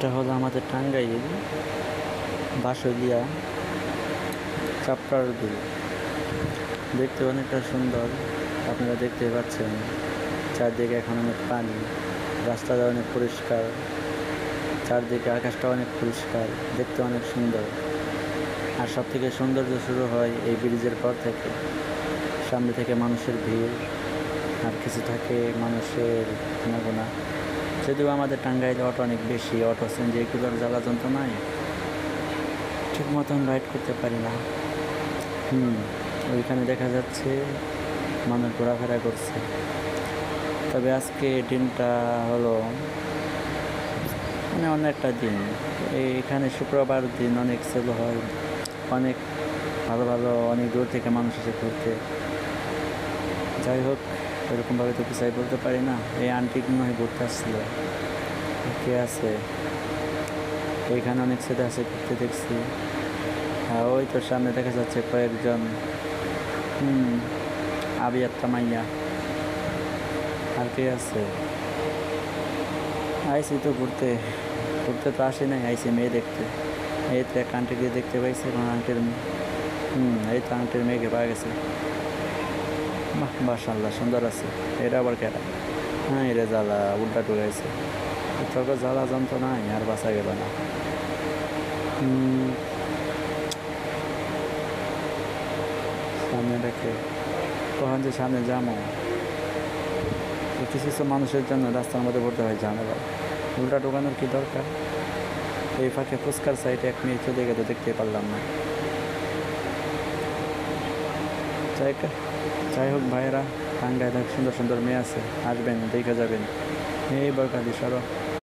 এটা হলো আমাদের টাঙ্গাইল বাঁশলিয়া চাপড়ার বিল। দেখতে অনেকটা সুন্দর, আপনারা দেখতে পাচ্ছেন। চারদিকে এখন অনেক পানি, রাস্তাটা অনেক পরিষ্কার, চারদিকে আকাশটা অনেক পরিষ্কার, দেখতে অনেক সুন্দর। আর সব থেকে সৌন্দর্য শুরু হয় এই ব্রিজের পর থেকে। সামনে থেকে মানুষের ভিড়, আর কিছু থাকে মানুষের আনাগোনা। যদিও আমাদের টাঙ্গাইলে অটো অনেক বেশি, অটো সিএনজি এগুলোর জ্বালা যন্ত্রণায় ঠিক মতন রাইড করতে পারি না। ওইখানে দেখা যাচ্ছে মানুষ ঘোরাফেরা করছে। তবে আজকে দিনটা হলো অন্য একটা দিন। এইখানে শুক্রবার দিন অনেক সেল হয়, অনেক ভালো ভালো অনেক দূর থেকে মানুষ এসে ঘুরতে। যাই হোক, এরকমভাবে তো কিছুই বলতে পারি না। এই আন্টি মনে হয় ঘুরতে আসছিল, কে আছে এইখানে, অনেক ছেলে আছে ঘুরতে দেখছি। হ্যাঁ, ওই তো সামনে দেখা যাচ্ছে কয়েকজন আবি একটা মাইয়া। আর কে আছে? আইসি তো ঘুরতে ঘুরতে তো আসি নাই, আইসি মেয়ে দেখতে। এই তো এক আন্টিকে দেখতে পাইছি, এবং আন্টির এই তো আন্টির মেয়েকে পাওয়া গেছে। বাহ, মাশাআল্লাহ, সুন্দর আছে। এটা আবার কেটা? হ্যাঁ, এটা জ্বালা উল্টা টুকাইছে। তোকে জ্বালা যন্ত্রণায় আর বাঁচা গেল না। সামনে রেখে কখন যে সামনে যাবো, কিছু কিছু মানুষের জন্য রাস্তার মধ্যে পড়তে হয় ঝামেলা। উল্টা ঢোকানোর কি দরকার? এই ফাঁকে ফুচকার সাইডে এক মেয়ে চলে গেলে দেখতে পারলাম না। যাই হোক ভাইয়েরা, টাঙ্গাইলে সুন্দর সুন্দর মেয়ে আছে, আসবেন, দেখে যাবেন। এই বরকাদি সরো।